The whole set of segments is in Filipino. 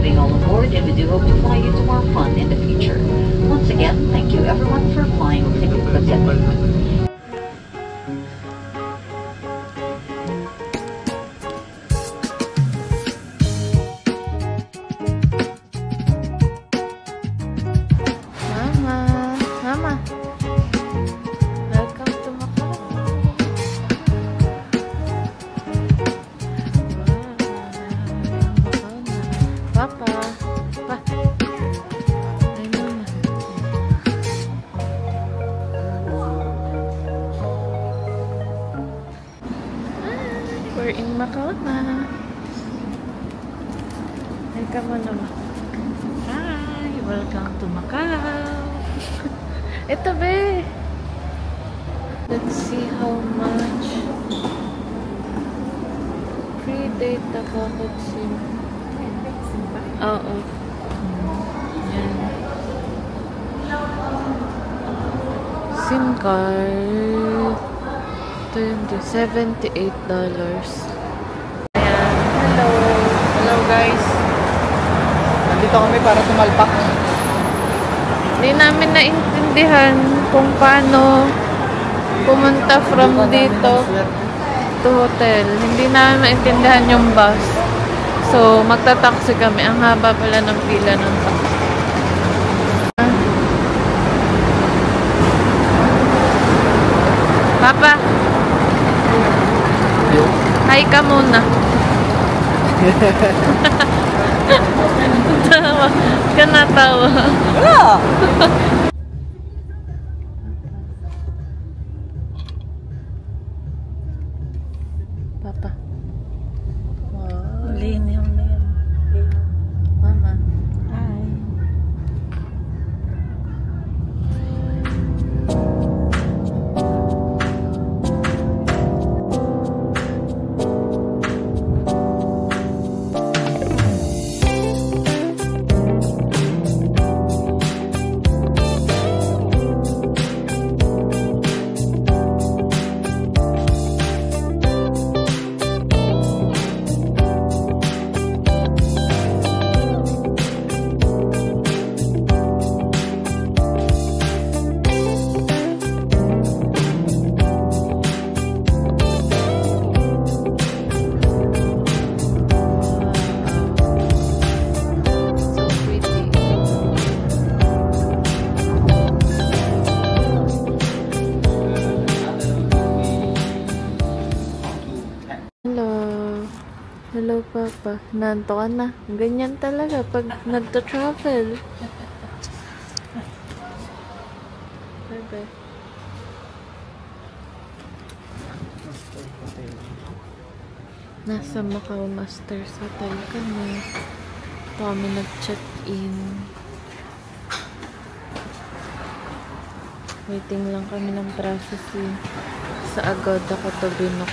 having all aboard, and we do hope to fly you to more fun in the future. Once again, thank you everyone for flying with Ticket Pacific. Mama, welcome to Macau. Papa, pa. We're in Macau na. Ay, come on naman. Hi, welcome to Macau. Ito be. Let's see how much free data pocket SIM. Oo. Yan. SIM card. Ito yung $78. Ayan. Hello. Hello guys. Nandito kami para sumalpak. Hindi namin naintindihan kung paano pumunta from dito to hotel. Hindi namin maintindihan yung bus. So, magta-taxi kami. Ang haba pala ng pila ng taxi. Papa! Hi ka muna. Tawa. Ka natawa. Wala! Papa. Wow. Linim. Mama. Hi. Hello, Papa. Nanto ka na. Ganyan talaga pag nagta-travel. Bye-bye. Nasa Macau Masters Hotel kami. Ito kami nag-check-in. Waiting lang kami ng processing. Sa Agoda Cotonou.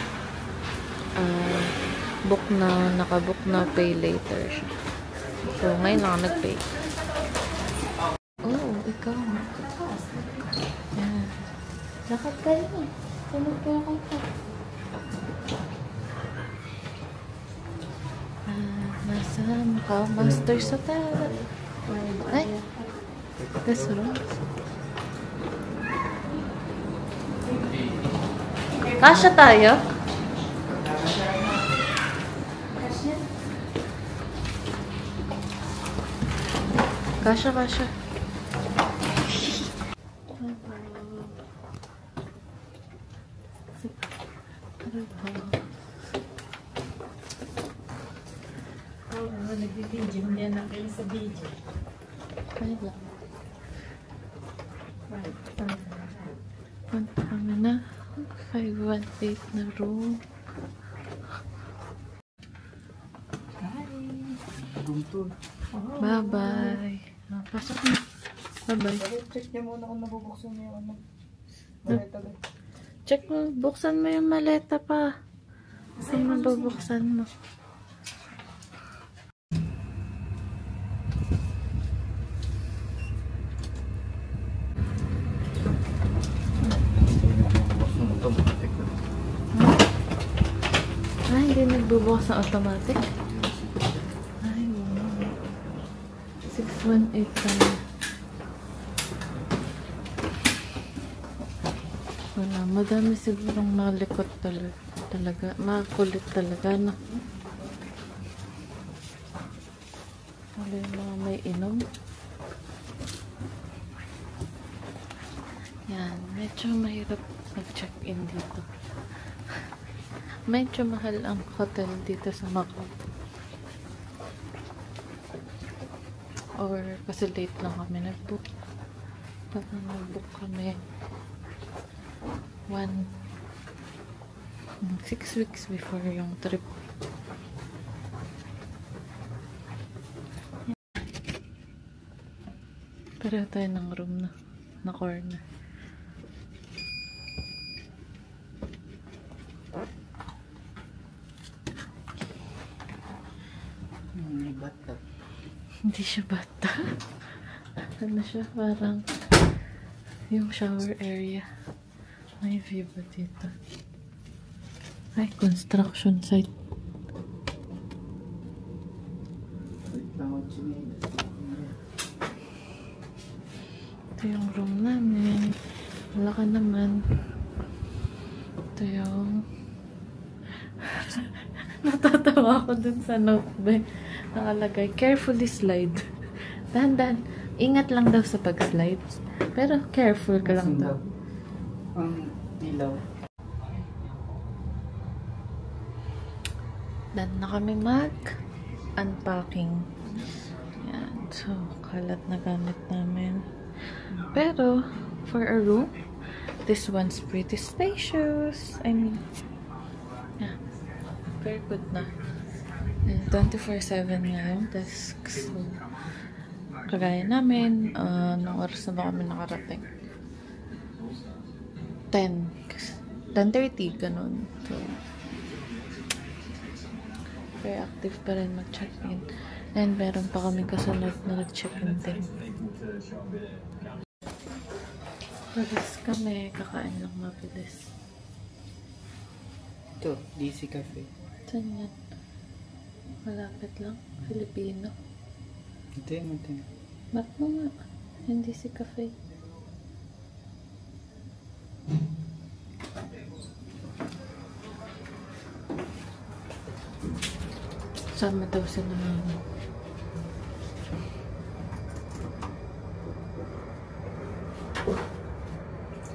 Book na, nakabook na, pay later siya. So, ngayon lang nag-pay. Oh, ikaw. Yan. Lakad kayo na. Tulog kayo kayo. Nasa Macau Masters Hotel. Ay! Kasuro. Kasya tayo? Kasha. Nagbibidyo. Hindi na kayo sa video. Kaya lang. Punta kami na. 518 na room. Bye-bye. Pasok na. Bye-bye. Check niyo muna kung nabubuksan niyo yung ano. Check mo. Buksan mo yung maleta pa. Kasi mabubuksan mo. Hindi nagbubukas ng automatic. Ay, wow. 1.8 kami. Wala, madami sigurong nalikot talaga. Makulit talaga, no? Wala yung mga may inom. Yan, medyo mahirap mag-check-in dito. Medyo mahal ang hotel dito sa Macau. Or kasi late lang kami nag-book. Parang nag-book kami 6 weeks before yung trip. Pareho tayo ng room na corner. Bathtub. Hindi siya bata. Ano siya? Parang yung shower area. May view ba dito? Ay, construction site. Ito yung room namin. Wala ka naman. Ito yung natatawa ako dun sa notebook. Nakalagay, carefully slide. Dahan-dahan. Ingat lang daw sa pag-slide. Pero careful ka lang daw. Ang ilaw. Done na kami mag-unpacking. Yan. So, kalat na gamit namin. Pero, for a room, this one's pretty spacious. I mean, yeah. Very good na. 24/7 nga yung desk. So, kagaya namin, nung oras na ba kami nakarating? 10:30, ganun. So, very active pa rin mag-check-in. And meron pa kami kasunod na nag-check-in din. Mabilis kami, kakain lang mabilis. Ito, DC Cafe. Saan yan? Malapit lang. Filipino. Ito. Map mo nga. Hindi si cafe. Sama daw sa naman.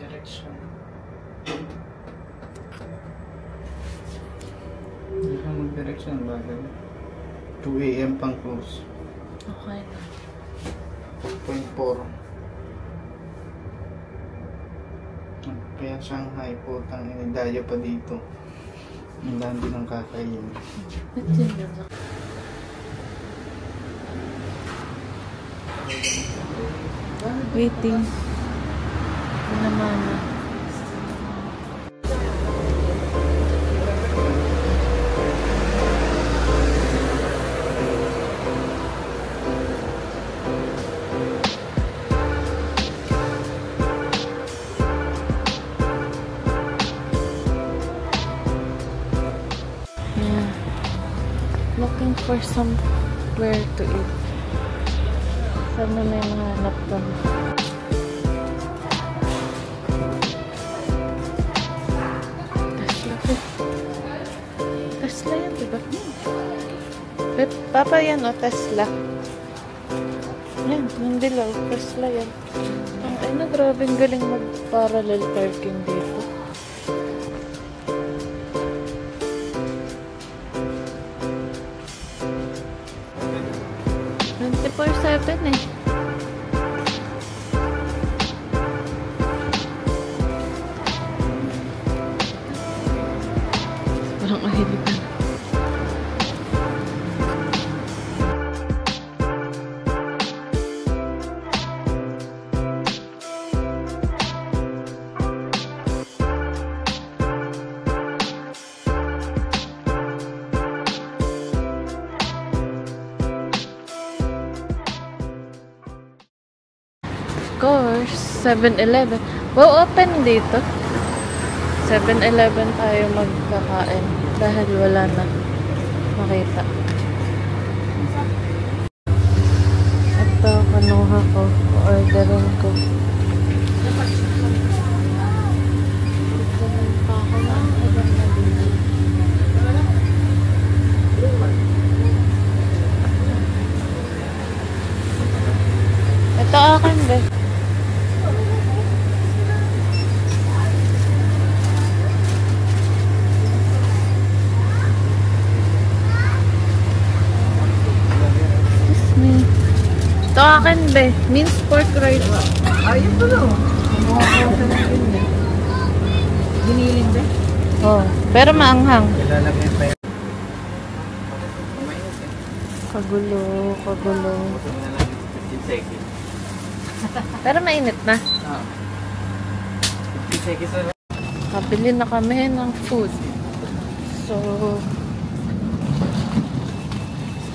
Direction. Hindi ka mag-direction bagay. 2 AM pang close. Okay na. 2.4. Kaya Shanghai po, dayo pa dito. Ang dami din ang kakain. Ba't yun lang? Waiting. Na mama. Yeah. Looking for somewhere to eat. Sana may mahanap kami. Tesla yan, diba? Papa yan o, Tesla. Yan, yung dilaw, Tesla yan. Ay na, grabe, galing mag-parallel parking dito. Eh. Parang mahilipan. Course, 7-Eleven. Wow, open dito. 7-Eleven tayo magkakain dahil wala na makita. Ito Ito, kanuha ko. Orderin ko. Ito akin, be. Ito akin, be. Minced pork rice. Ayun pa lang. Giniling ba? Oh, pero maanghang. Ilalagay pa yun. Kagulo, kagulo. 15 seconds. Pero mainit na. 15 seconds na. Kabili na kami ng food. So,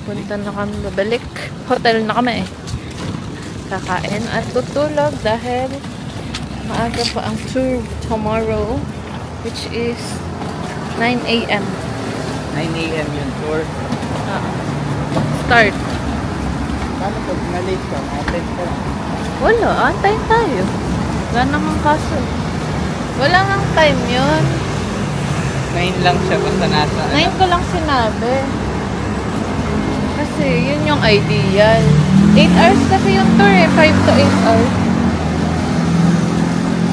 punta na kami babalik. Hotel na kami. Kakain at tutulog dahil maaga pa ang tour tomorrow, which is 9 a.m. 9 a.m. yung tour. Start. Paano pag na-late ka? Attend ka lang. Wala, antayin tayo. Wala namang kaso. Wala ngang time yun. 9 lang siya basta nasa. 9 ko lang sinabi. Kasi yun yung ideal. 8 hours kasi yung tour eh. 5 to 8 hours.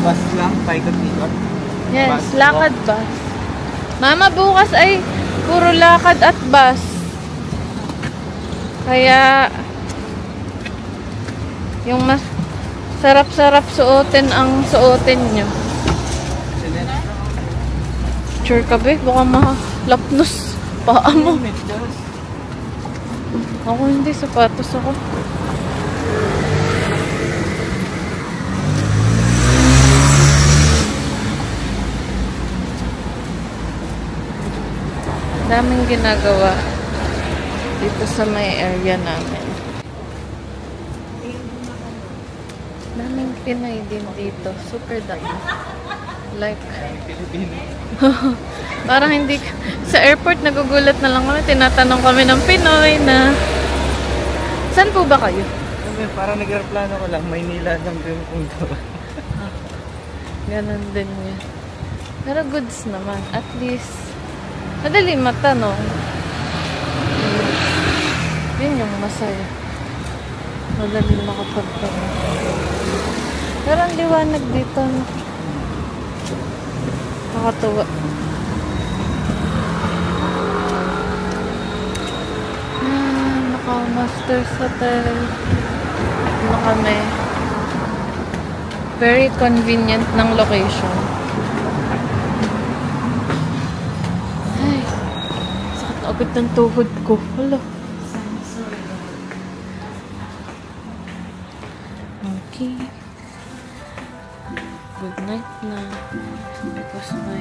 Bus lang, paikot-ikot. Yes, Bus, lakad bus. Mama, bukas ay puro lakad at bus. Kaya yung mas sarap-sarap suotin ang suotin nyo. Sure ka ba? Baka mahalapnos paa mo. Ako hindi, sapatos ako. Daming ginagawa dito sa may area namin. Daming Pinay din dito. Super dami. Like, parang hindi, sa airport nagugulat na lang kami. Tinatanong kami ng Pinoy na, saan po ba kayo? Parang nag-aeroplano ko lang, Maynila lang din punto. Ganon din yun. Pero goods naman. At least, madali matanong. Yun yung masaya. Madali makapagtanong. Pero ang liwanag dito. Nakatuwa. Naka-Masters Hotel. Ano kami? Very convenient ng location. Ay, sakit agad ng tuhod ko. Hala. Okay. Good night na. Because my